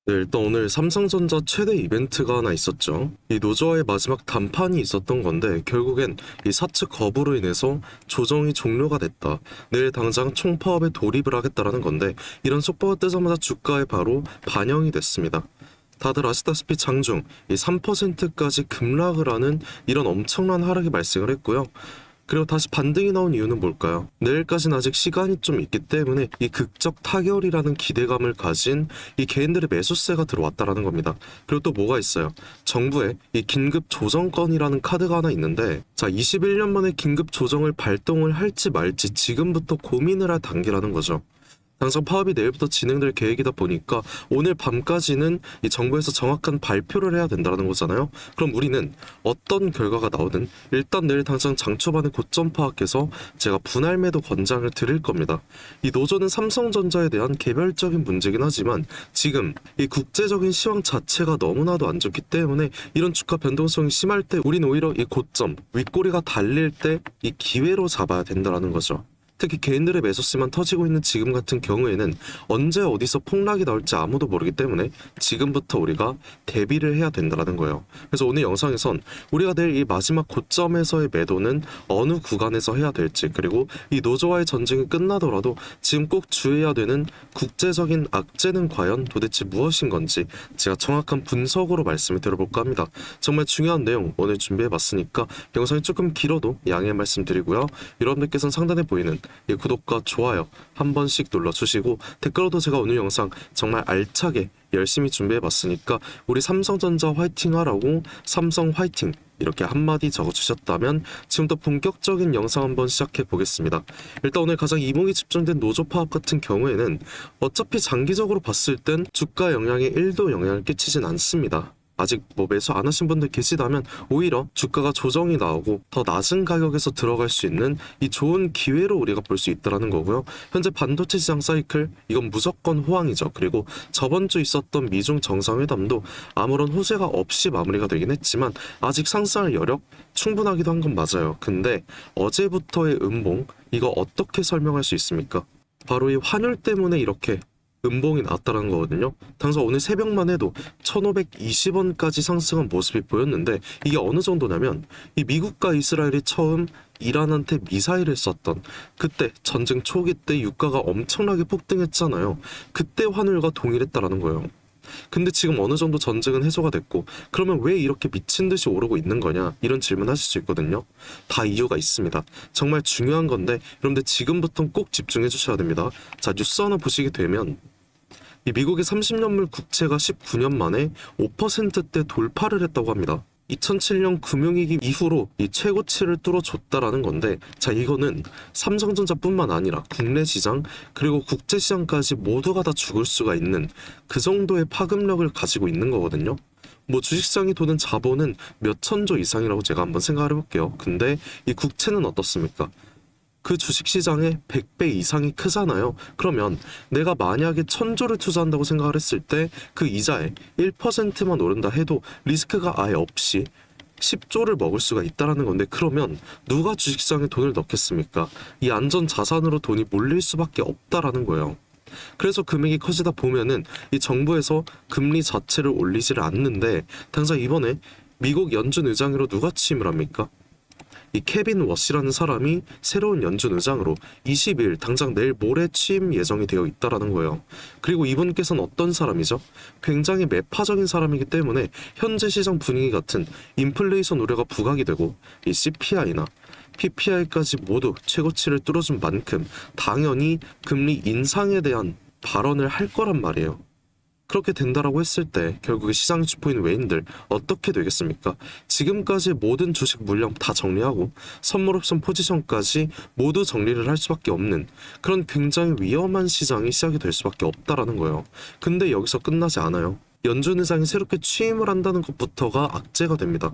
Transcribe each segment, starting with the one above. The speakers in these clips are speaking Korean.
네, 일단 오늘 삼성전자 최대 이벤트가 하나 있었죠. 이 노조와의 마지막談判이 있었던 건데 결국엔 이 사측 거부로 인해서 조정이 종료가 됐다. 내일 당장 총파업에 돌입을 하겠다라는 건데 이런 속보가 뜨자마자 주가에 바로 반영이 됐습니다. 다들 아시다시피 장중 이 3%까지 급락을 하는 이런 엄청난 하락이 발생을 했고요. 그리고 다시 반등이 나온 이유는 뭘까요? 내일까지는 아직 시간이 좀 있기 때문에 이 극적 타결이라는 기대감을 가진 이 개인들의 매수세가 들어왔다라는 겁니다. 그리고 또 뭐가 있어요? 정부의 이 긴급 조정건이라는 카드가 하나 있는데, 자, 21년 만에 긴급 조정을 발동을 할지 말지 지금부터 고민을 할 단계라는 거죠. 당장 파업이 내일부터 진행될 계획이다 보니까 오늘 밤까지는 이 정부에서 정확한 발표를 해야 된다는 거잖아요. 그럼 우리는 어떤 결과가 나오든 일단 내일 당장 장 초반에 고점 파악해서 제가 분할 매도 권장을 드릴 겁니다. 이 노조는 삼성전자에 대한 개별적인 문제긴 하지만 지금 이 국제적인 시황 자체가 너무나도 안 좋기 때문에 이런 주가 변동성이 심할 때 우리는 오히려 이 고점, 윗꼬리가 달릴 때 이 기회로 잡아야 된다는 거죠. 특히 개인들의 매수세만 터지고 있는 지금 같은 경우에는 언제 어디서 폭락이 나올지 아무도 모르기 때문에 지금부터 우리가 대비를 해야 된다는 거예요. 그래서 오늘 영상에선 우리가 내일 이 마지막 고점에서의 매도는 어느 구간에서 해야 될지, 그리고 이 노조와의 전쟁이 끝나더라도 지금 꼭 주의해야 되는 국제적인 악재는 과연 도대체 무엇인 건지 제가 정확한 분석으로 말씀을 드려볼까 합니다. 정말 중요한 내용 오늘 준비해봤으니까 영상이 조금 길어도 양해 말씀드리고요. 여러분들께서는 상단에 보이는 이 구독과 좋아요 한 번씩 눌러주시고 댓글로도 제가 오늘 영상 정말 알차게 열심히 준비해봤으니까 우리 삼성전자 화이팅 하라고 삼성 화이팅 이렇게 한마디 적어주셨다면 지금부터 본격적인 영상 한번 시작해 보겠습니다. 일단 오늘 가장 이목이 집중된 노조 파업 같은 경우에는 어차피 장기적으로 봤을 땐 주가 영향에 1도 영향을 끼치진 않습니다. 아직 매수 안 하신 분들 계시다면 오히려 주가가 조정이 나오고 더 낮은 가격에서 들어갈 수 있는 이 좋은 기회로 우리가 볼 수 있다는 거고요. 현재 반도체 시장 사이클 이건 무조건 호황이죠. 그리고 저번 주 있었던 미중 정상회담도 아무런 호재가 없이 마무리가 되긴 했지만 아직 상승할 여력 충분하기도 한 건 맞아요. 근데 어제부터의 음봉 이거 어떻게 설명할 수 있습니까? 바로 이 환율 때문에 이렇게 음봉이 나왔다는 거거든요. 당장 오늘 새벽만 해도 1520원까지 상승한 모습이 보였는데 이게 어느 정도냐면 이 미국과 이스라엘이 처음 이란한테 미사일을 쐈던 그때 전쟁 초기 때 유가가 엄청나게 폭등했잖아요. 그때 환율과 동일했다라는 거예요. 근데 지금 어느 정도 전쟁은 해소가 됐고 그러면 왜 이렇게 미친 듯이 오르고 있는 거냐 이런 질문 하실 수 있거든요. 다 이유가 있습니다. 정말 중요한 건데 여러분들 지금부터 꼭 집중해 주셔야 됩니다. 자, 뉴스 하나 보시게 되면 이 미국의 30년물 국채가 19년 만에 5%대 돌파를 했다고 합니다. 2007년 금융위기 이후로 이 최고치를 뚫어줬다라는 건데, 자, 이거는 삼성전자뿐만 아니라 국내 시장 그리고 국제 시장까지 모두가 다 죽을 수가 있는 그 정도의 파급력을 가지고 있는 거거든요. 주식시장이 도는 자본은 몇 천조 이상이라고 제가 한번 생각을 해볼게요. 근데 이 국채는 어떻습니까? 그 주식시장의 100배 이상이 크잖아요. 그러면 내가 만약에 1000조를 투자한다고 생각을 했을 때 그 이자에 1%만 오른다 해도 리스크가 아예 없이 10조를 먹을 수가 있다는 건데, 그러면 누가 주식시장에 돈을 넣겠습니까? 이 안전자산으로 돈이 몰릴 수밖에 없다라는 거예요. 그래서 금액이 커지다 보면은 이 정부에서 금리 자체를 올리지를 않는데 당장 이번에 미국 연준 의장으로 누가 취임을 합니까? 이 케빈 워시라는 사람이 새로운 연준 의장으로 20일 당장 내일 모레 취임 예정이 되어 있다라는 거예요. 그리고 이분께서는 어떤 사람이죠? 굉장히 매파적인 사람이기 때문에 현재 시장 분위기 같은 인플레이션 우려가 부각이 되고 이 CPI나 PPI까지 모두 최고치를 뚫어준 만큼 당연히 금리 인상에 대한 발언을 할 거란 말이에요. 그렇게 된다라고 했을 때 결국에 시장 주포인 외인들 어떻게 되겠습니까? 지금까지 모든 주식 물량 다 정리하고 선물 옵션 포지션까지 모두 정리를 할 수밖에 없는 그런 굉장히 위험한 시장이 시작이 될 수밖에 없다라는 거예요. 근데 여기서 끝나지 않아요. 연준 의장이 새롭게 취임을 한다는 것부터가 악재가 됩니다.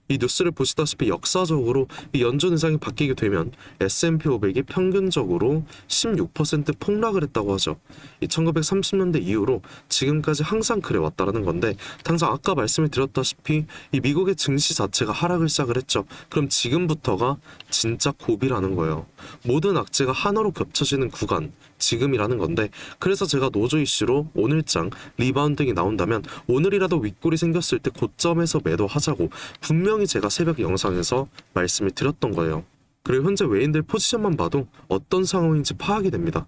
이 뉴스를 보시다시피 역사적으로 이 연준 의장이 바뀌게 되면 S&P 500이 평균적으로 16% 폭락을 했다고 하죠. 이 1930년대 이후로 지금까지 항상 그래 왔다라는 건데, 당장 아까 말씀을 드렸다시피 이 미국의 증시 자체가 하락을 시작을 했죠. 그럼 지금부터가 진짜 고비라는 거예요. 모든 악재가 하나로 겹쳐지는 구간, 지금이라는 건데, 그래서 제가 노조 이슈로 오늘장 리바운딩이 나온다면 오늘이라도 윗골이 생겼을 때 고점에서 매도하자고 분명히 제가 새벽 영상에서 말씀을 드렸던 거예요. 그리고 현재 외인들 포지션만 봐도 어떤 상황인지 파악이 됩니다.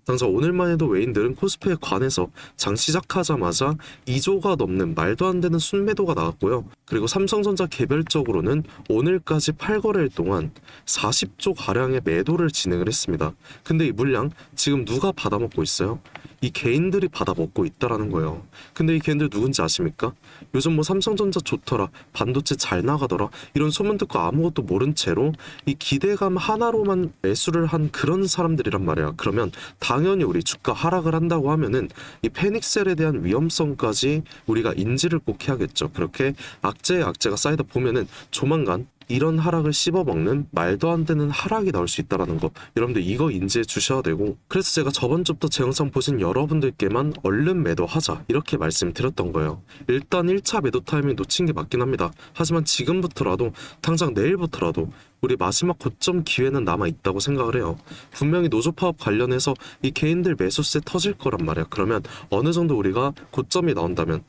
당장 오늘만 해도 외인들은 코스피에 관해서 장 시작하자마자 2조가 넘는 말도 안 되는 순매도가 나왔고요. 그리고 삼성전자 개별적으로는 오늘까지 8거래일 동안 40조 가량의 매도를 진행을 했습니다. 근데 이 물량 지금 누가 받아먹고 있어요? 이 개인들이 받아먹고 있다라는 거예요. 근데 이 개인들 누군지 아십니까? 요즘 뭐 삼성전자 좋더라, 반도체 잘 나가더라, 이런 소문 듣고 아무것도 모른 채로 이 기대감 하나로만 매수를 한 그런 사람들이란 말이야. 그러면 당연히 우리 주가 하락을 한다고 하면은 이 패닉셀에 대한 위험성까지 우리가 인지를 꼭 해야겠죠. 그렇게 악재에 악재가 쌓이다 보면은 조만간 이런 하락을 씹어먹는 말도 안 되는 하락이 나올 수 있다는 거, 여러분들 이거 인지해 주셔야 되고, 그래서 제가 저번 주부터 제 영상 보신 여러분들께만 얼른 매도하자 이렇게 말씀드렸던 거예요. 일단 1차 매도 타이밍 놓친 게 맞긴 합니다. 하지만 지금부터라도, 당장 내일부터라도 우리 마지막 고점 기회는 남아있다고 생각을 해요. 분명히 노조 파업 관련해서 이 개인들 매수세 터질 거란 말이야. 그러면 어느 정도 우리가 고점이 나온다면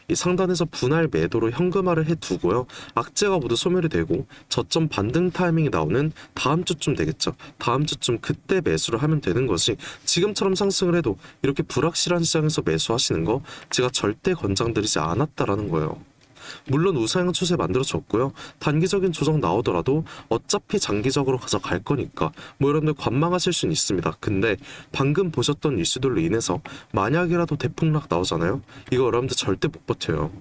이 상단에서 분할 매도로 현금화를 해두고요. 악재가 모두 소멸이 되고 저점 반등 타이밍이 나오는 다음 주쯤 되겠죠. 다음 주쯤 그때 매수를 하면 되는 것이, 지금처럼 상승을 해도 이렇게 불확실한 시장에서 매수하시는 거 제가 절대 권장드리지 않았다라는 거예요. 물론 우상향 추세 만들어졌고요. 단기적인 조정 나오더라도 어차피 장기적으로 가져갈 거니까 뭐 여러분들 관망하실 수는 있습니다. 근데 방금 보셨던 이슈들로 인해서 만약이라도 대폭락 나오잖아요. 이거 여러분들 절대 못 버텨요.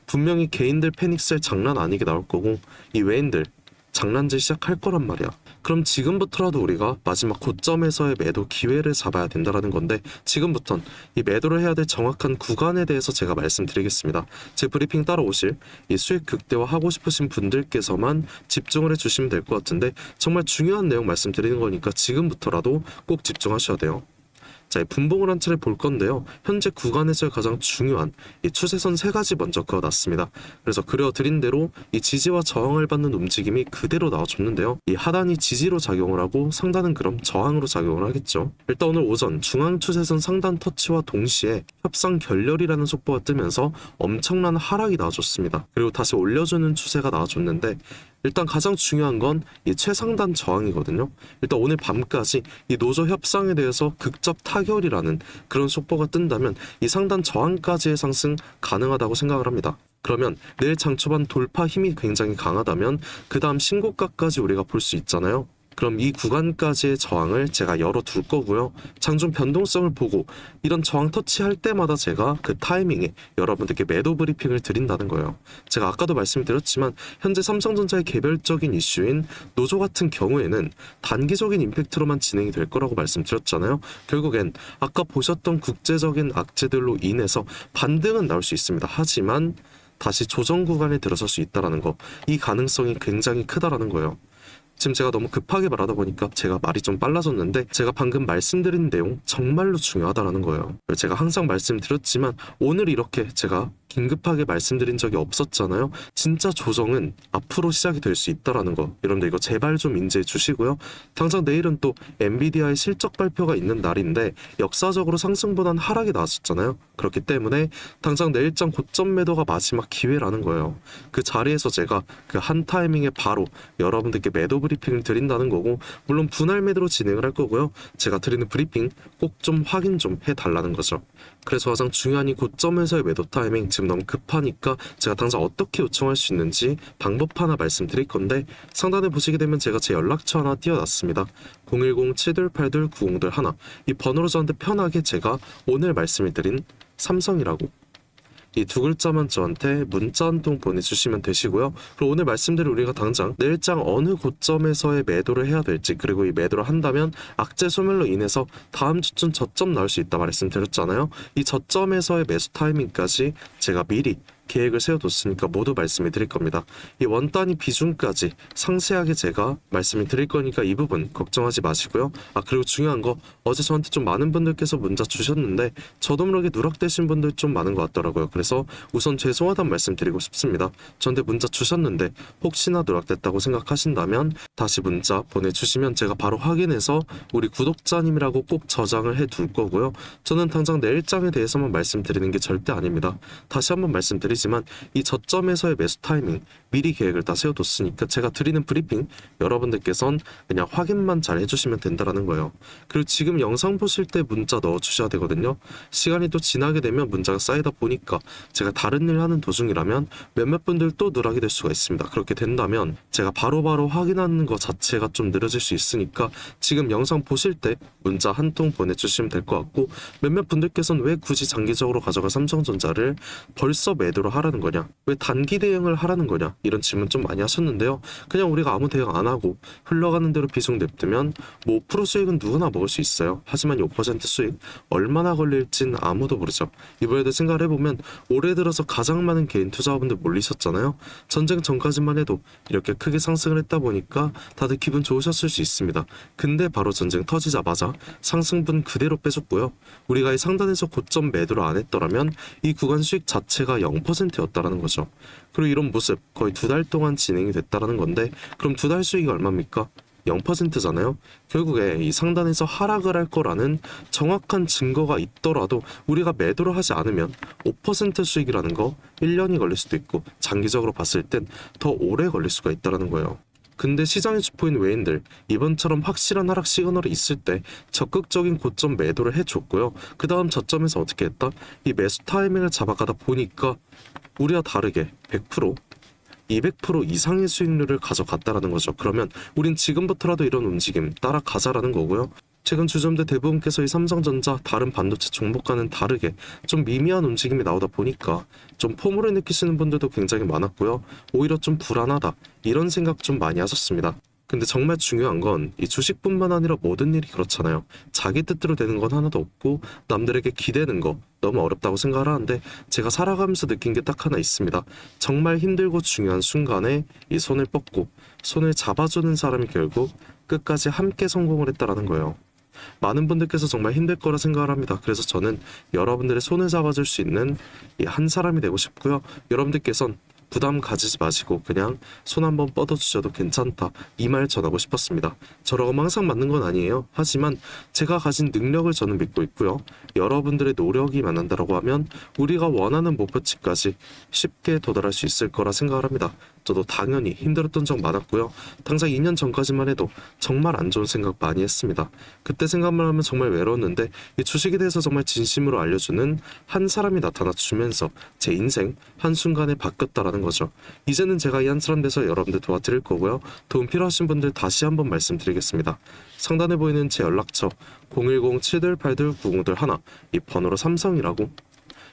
분명히 개인들 패닉셀 장난 아니게 나올 거고 이 외인들 장난질 시작할 거란 말이야. 그럼 지금부터라도 우리가 마지막 고점에서의 매도 기회를 잡아야 된다는 건데, 지금부턴 이 매도를 해야 될 정확한 구간에 대해서 제가 말씀드리겠습니다. 제 브리핑 따라오실 이 수익 극대화하고 싶으신 분들께서만 집중을 해주시면 될 것 같은데, 정말 중요한 내용 말씀드리는 거니까 지금부터라도 꼭 집중하셔야 돼요. 자, 이 분봉을 한 차례 볼 건데요. 현재 구간에서의 가장 중요한 이 추세선 3가지 먼저 그어놨습니다. 그래서 그려드린 대로 이 지지와 저항을 받는 움직임이 그대로 나와줬는데요. 이 하단이 지지로 작용을 하고 상단은 그럼 저항으로 작용을 하겠죠. 일단 오늘 오전 중앙 추세선 상단 터치와 동시에 협상 결렬이라는 속보가 뜨면서 엄청난 하락이 나와줬습니다. 그리고 다시 올려주는 추세가 나와줬는데, 일단 가장 중요한 건 이 최상단 저항이거든요. 일단 오늘 밤까지 이 노조 협상에 대해서 극적 타결이라는 그런 속보가 뜬다면 이 상단 저항까지의 상승 가능하다고 생각을 합니다. 그러면 내일 장 초반 돌파 힘이 굉장히 강하다면 그 다음 신고가까지 우리가 볼 수 있잖아요. 그럼 이 구간까지의 저항을 제가 열어둘 거고요. 장중 변동성을 보고 이런 저항 터치할 때마다 제가 그 타이밍에 여러분들께 매도 브리핑을 드린다는 거예요. 제가 아까도 말씀드렸지만 현재 삼성전자의 개별적인 이슈인 노조 같은 경우에는 단기적인 임팩트로만 진행이 될 거라고 말씀드렸잖아요. 결국엔 아까 보셨던 국제적인 악재들로 인해서 반등은 나올 수 있습니다. 하지만 다시 조정 구간에 들어설 수 있다는 거, 이 가능성이 굉장히 크다라는 거예요. 지금 제가 너무 급하게 말하다 보니까 제가 말이 좀 빨라졌는데, 제가 방금 말씀드린 내용 정말로 중요하다라는 거예요. 제가 항상 말씀드렸지만 오늘 이렇게 제가 긴급하게 말씀드린 적이 없었잖아요. 진짜 조정은 앞으로 시작이 될 수 있다라는 거, 여러분들 이거 제발 좀 인지해 주시고요. 당장 내일은 또 엔비디아의 실적 발표가 있는 날인데 역사적으로 상승보단 하락이 나왔었잖아요. 그렇기 때문에 당장 내일장 고점 매도가 마지막 기회라는 거예요. 그 자리에서 제가 그 한 타이밍에 바로 여러분들께 매도 브리핑을 드린다는 거고, 물론 분할 매도로 진행을 할 거고요. 제가 드리는 브리핑 꼭 좀 확인 좀 해달라는 거죠. 그래서 가장 중요한 이 고점에서의 매도 타이밍, 지금 너무 급하니까 제가 당장 어떻게 요청할 수 있는지 방법 하나 말씀드릴 건데, 상단에 보시게 되면 제가 제 연락처 하나 띄워놨습니다. 010-728-9021, 이 번호로 저한테 편하게 제가 오늘 말씀을 드린 삼성이라고 이 두 글자만 저한테 문자 한 통 보내주시면 되시고요. 그리고 오늘 말씀드린 우리가 당장 내일장 어느 고점에서의 매도를 해야 될지, 그리고 이 매도를 한다면 악재 소멸로 인해서 다음 주쯤 저점 나올 수 있다 말씀드렸잖아요. 이 저점에서의 매수 타이밍까지 제가 미리 계획을 세워뒀으니까 모두 말씀을 드릴 겁니다. 이 원 단위 비중까지 상세하게 제가 말씀을 드릴 거니까 이 부분 걱정하지 마시고요. 그리고 중요한 거, 어제 저한테 좀 많은 분들께서 문자 주셨는데 저도 모르게 누락되신 분들 좀 많은 것 같더라고요. 그래서 우선 죄송하다는 말씀 드리고 싶습니다. 저한테 문자 주셨는데 혹시나 누락됐다고 생각하신다면 다시 문자 보내주시면 제가 바로 확인해서 우리 구독자님이라고 꼭 저장을 해둘 거고요. 저는 당장 내일장에 대해서만 말씀드리는 게 절대 아닙니다. 다시 한번 말씀드리지만 이 저점에서의 매수 타이밍 미리 계획을 다 세워뒀으니까 제가 드리는 브리핑 여러분들께선 그냥 확인만 잘 해주시면 된다라는 거예요. 그리고 지금 영상 보실 때 문자 넣어주셔야 되거든요. 시간이 또 지나게 되면 문자가 쌓이다 보니까 제가 다른 일 하는 도중이라면 몇몇 분들 또 누락이 될 수가 있습니다. 그렇게 된다면 제가 바로바로 확인하는 것 자체가 좀 느려질 수 있으니까 지금 영상 보실 때 문자 한 통 보내주시면 될 것 같고, 몇몇 분들께서는 왜 굳이 장기적으로 가져갈 삼성전자를 벌써 매도를 하라는 거냐, 왜 단기 대응을 하라는 거냐, 이런 질문 좀 많이 하셨는데요. 그냥 우리가 아무 대응 안 하고 흘러가는 대로 비중 냅두면 뭐 5% 수익은 누구나 먹을 수 있어요. 하지만 이 5% 수익 얼마나 걸릴진 아무도 모르죠. 이번에도 생각을 해보면 올해 들어서 가장 많은 개인 투자자분들 몰리셨잖아요. 전쟁 전까지만 해도 이렇게 크게 상승을 했다 보니까 다들 기분 좋으셨을 수 있습니다. 근데 바로 전쟁 터지자마자 상승분 그대로 빼줬고요. 우리가 이 상단에서 고점 매도를 안 했더라면 이 구간 수익 자체가 0%였다라는 거죠. 그리고 이런 모습 거의 2달 동안 진행이 됐다라는 건데, 그럼 2달 수익이 얼마입니까? 0%잖아요. 결국에 이 상단에서 하락을 할 거라는 정확한 증거가 있더라도 우리가 매도를 하지 않으면 5% 수익이라는 거 1년이 걸릴 수도 있고 장기적으로 봤을 땐 더 오래 걸릴 수가 있다는 거예요. 근데 시장의 주포인 외인들 이번처럼 확실한 하락 시그널이 있을 때 적극적인 고점 매도를 해줬고요. 그 다음 저점에서 어떻게 했다? 이 매수 타이밍을 잡아가다 보니까 우리와 다르게 100% 200% 이상의 수익률을 가져갔다라는 거죠. 그러면 우린 지금부터라도 이런 움직임 따라가자라는 거고요. 최근 주점들 대부분께서 이 삼성전자 다른 반도체 종목과는 다르게 좀 미미한 움직임이 나오다 보니까 좀 포물을 느끼시는 분들도 굉장히 많았고요. 오히려 좀 불안하다 이런 생각 좀 많이 하셨습니다. 근데 정말 중요한 건 이 주식뿐만 아니라 모든 일이 그렇잖아요. 자기 뜻대로 되는 건 하나도 없고 남들에게 기대는 거 너무 어렵다고 생각을 하는데, 제가 살아가면서 느낀 게 딱 하나 있습니다. 정말 힘들고 중요한 순간에 이 손을 뻗고 손을 잡아주는 사람이 결국 끝까지 함께 성공을 했다라는 거예요. 많은 분들께서 정말 힘들 거라 생각을 합니다. 그래서 저는 여러분들의 손을 잡아줄 수 있는 이 한 사람이 되고 싶고요. 여러분들께선 부담 가지지 마시고 그냥 손 한번 뻗어주셔도 괜찮다, 이 말 전하고 싶었습니다. 저라고 항상 맞는 건 아니에요. 하지만 제가 가진 능력을 저는 믿고 있고요. 여러분들의 노력이 만난다라고 하면 우리가 원하는 목표치까지 쉽게 도달할 수 있을 거라 생각을 합니다. 저도 당연히 힘들었던 적 많았고요. 당장 2년 전까지만 해도 정말 안 좋은 생각 많이 했습니다. 그때 생각만 하면 정말 외로웠는데 이 주식에 대해서 정말 진심으로 알려주는 한 사람이 나타나 주면서 제 인생 한순간에 바뀌었다라는 거죠. 이제는 제가 이 한 사람 돼서 여러분들 도와드릴 거고요. 도움 필요하신 분들 다시 한번 말씀드리겠습니다. 상단에 보이는 제 연락처 010-728-9021, 이 번호로 삼성이라고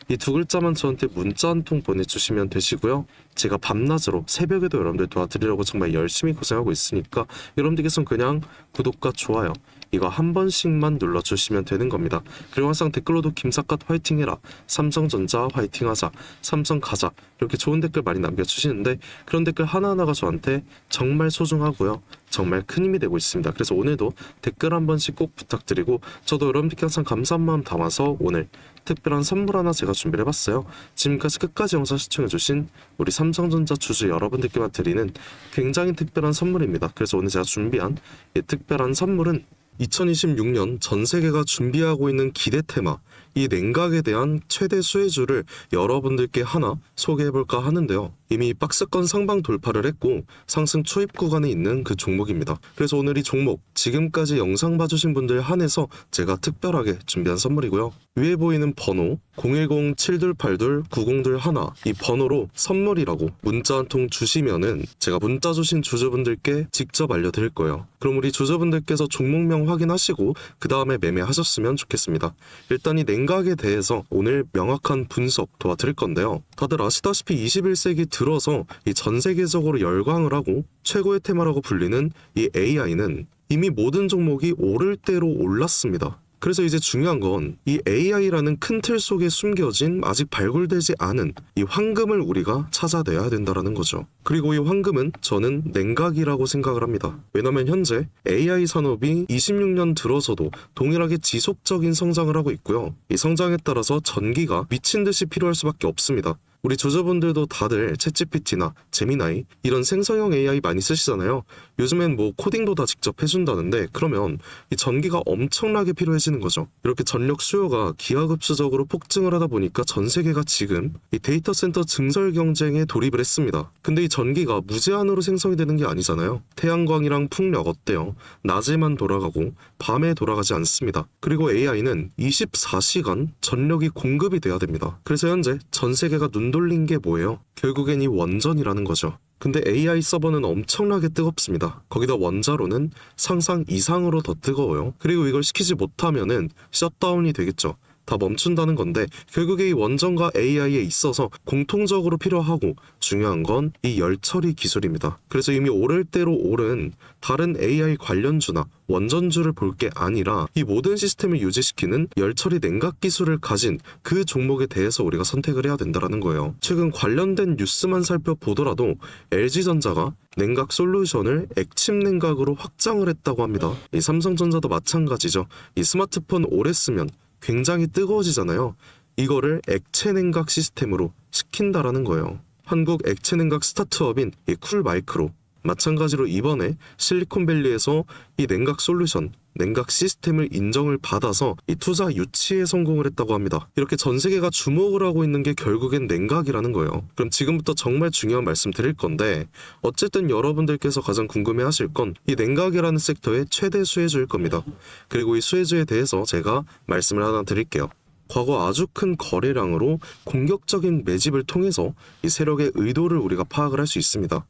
이 두 글자만 저한테 문자 한 통 보내주시면 되시고요. 제가 밤낮으로 새벽에도 여러분들 도와드리려고 정말 열심히 고생하고 있으니까 여러분들께서는 그냥 구독과 좋아요 이거 한 번씩만 눌러주시면 되는 겁니다. 그리고 항상 댓글로도 김삿갓 화이팅해라, 삼성전자 화이팅하자, 삼성 가자, 이렇게 좋은 댓글 많이 남겨주시는데 그런 댓글 하나하나가 저한테 정말 소중하고요. 정말 큰 힘이 되고 있습니다. 그래서 오늘도 댓글 한 번씩 꼭 부탁드리고, 저도 여러분들께 항상 감사한 마음 담아서 오늘 특별한 선물 하나 제가 준비를 해봤어요. 지금까지 끝까지 영상 시청해주신 우리 삼성전자 주주 여러분들께만 드리는 굉장히 특별한 선물입니다. 그래서 오늘 제가 준비한 이 특별한 선물은 2026년 전 세계가 준비하고 있는 기대 테마, 이 냉각에 대한 최대 수혜주를 여러분들께 하나 소개해볼까 하는데요. 이미 박스권 상방 돌파를 했고 상승 초입 구간에 있는 그 종목입니다. 그래서 오늘 이 종목 지금까지 영상 봐주신 분들 한해서 제가 특별하게 준비한 선물이고요. 위에 보이는 번호 010-7282-9021, 이 번호로 선물이라고 문자 한 통 주시면은 제가 문자 주신 주주분들께 직접 알려드릴 거예요. 그럼 우리 주주분들께서 종목명 확인하시고 그 다음에 매매하셨으면 좋겠습니다. 일단 이 냉각에 대해서 오늘 명확한 분석 도와드릴 건데요. 다들 아시다시피 21세기 들어서 이 전 세계적으로 열광을 하고 최고의 테마라고 불리는 이 AI는 이미 모든 종목이 오를 대로 올랐습니다. 그래서 이제 중요한 건 이 AI라는 큰 틀 속에 숨겨진 아직 발굴되지 않은 이 황금을 우리가 찾아내야 된다라는 거죠. 그리고 이 황금은 저는 냉각이라고 생각을 합니다. 왜냐면 현재 AI 산업이 26년 들어서도 동일하게 지속적인 성장을 하고 있고요. 이 성장에 따라서 전기가 미친 듯이 필요할 수밖에 없습니다. 우리 조저분들도 다들 챗GPT나 제미나이 이런 생성형 AI 많이 쓰시잖아요. 요즘엔 뭐 코딩도 다 직접 해준다는데 그러면 이 전기가 엄청나게 필요해지는 거죠. 이렇게 전력 수요가 기하급수적으로 폭증을 하다 보니까 전 세계가 지금 이 데이터 센터 증설 경쟁에 돌입을 했습니다. 근데 이 전기가 무제한으로 생성이 되는 게 아니잖아요. 태양광이랑 풍력 어때요? 낮에만 돌아가고 밤에 돌아가지 않습니다. 그리고 AI는 24시간 전력이 공급이 돼야 됩니다. 그래서 현재 전 세계가 눈 돌린 게 뭐예요? 결국엔 이 원전이라는 거죠. 근데 AI 서버는 엄청나게 뜨겁습니다. 거기다 원자로는 상상 이상으로 더 뜨거워요. 그리고 이걸 시키지 못하면은 셧다운이 되겠죠. 다 멈춘다는 건데 결국에 이 원전과 AI에 있어서 공통적으로 필요하고 중요한 건 이 열처리 기술입니다. 그래서 이미 오를 대로 오른 다른 AI 관련주나 원전주를 볼 게 아니라 이 모든 시스템을 유지시키는 열처리 냉각 기술을 가진 그 종목에 대해서 우리가 선택을 해야 된다는 거예요. 최근 관련된 뉴스만 살펴보더라도 LG전자가 냉각 솔루션을 액침 냉각으로 확장을 했다고 합니다. 이 삼성전자도 마찬가지죠. 이 스마트폰 오래 쓰면 굉장히 뜨거워지잖아요. 이거를 액체 냉각 시스템으로 시킨다라는 거예요. 한국 액체 냉각 스타트업인 이 쿨마이크로 마찬가지로 이번에 실리콘밸리에서 이 냉각 솔루션, 냉각 시스템을 인정을 받아서 이 투자 유치에 성공을 했다고 합니다. 이렇게 전 세계가 주목을 하고 있는 게 결국엔 냉각이라는 거예요. 그럼 지금부터 정말 중요한 말씀 드릴 건데 어쨌든 여러분들께서 가장 궁금해하실 건 이 냉각이라는 섹터의 최대 수혜주일 겁니다. 그리고 이 수혜주에 대해서 제가 말씀을 하나 드릴게요. 과거 아주 큰 거래량으로 공격적인 매집을 통해서 이 세력의 의도를 우리가 파악을 할 수 있습니다.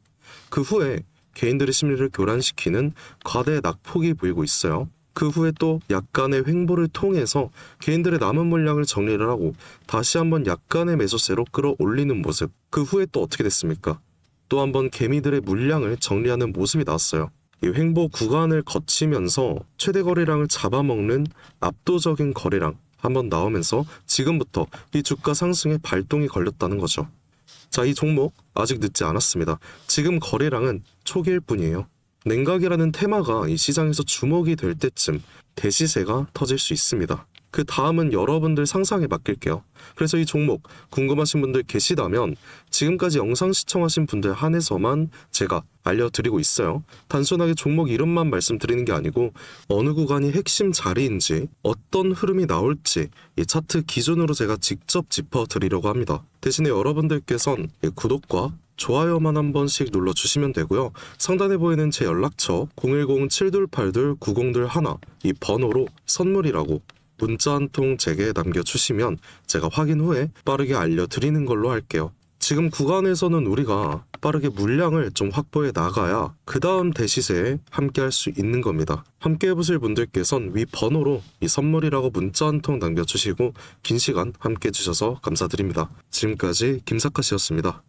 그 후에 개인들의 심리를 교란시키는 과대 낙폭이 보이고 있어요. 그 후에 또 약간의 횡보를 통해서 개인들의 남은 물량을 정리를 하고 다시 한번 약간의 매수세로 끌어올리는 모습. 그 후에 또 어떻게 됐습니까? 또 한번 개미들의 물량을 정리하는 모습이 나왔어요. 이 횡보 구간을 거치면서 최대 거래량을 잡아먹는 압도적인 거래량 한번 나오면서 지금부터 이 주가 상승에 발동이 걸렸다는 거죠. 자, 이 종목 아직 늦지 않았습니다. 지금 거래량은 초기일 뿐이에요. 냉각이라는 테마가 이 시장에서 주목이 될 때쯤 대시세가 터질 수 있습니다. 그 다음은 여러분들 상상에 맡길게요. 그래서 이 종목 궁금하신 분들 계시다면 지금까지 영상 시청하신 분들 한해서만 제가 알려드리고 있어요. 단순하게 종목 이름만 말씀드리는 게 아니고 어느 구간이 핵심 자리인지 어떤 흐름이 나올지 이 차트 기준으로 제가 직접 짚어드리려고 합니다. 대신에 여러분들께선 구독과 좋아요만 한 번씩 눌러주시면 되고요. 상단에 보이는 제 연락처 010-7282-9021 이 번호로 선물이라고 문자 한 통 제게 남겨주시면 제가 확인 후에 빠르게 알려드리는 걸로 할게요. 지금 구간에서는 우리가 빠르게 물량을 좀 확보해 나가야 그 다음 대시세에 함께 할 수 있는 겁니다. 함께 해보실 분들께선 위 번호로 이 선물이라고 문자 한 통 남겨주시고 긴 시간 함께 해주셔서 감사드립니다. 지금까지 김사카씨였습니다.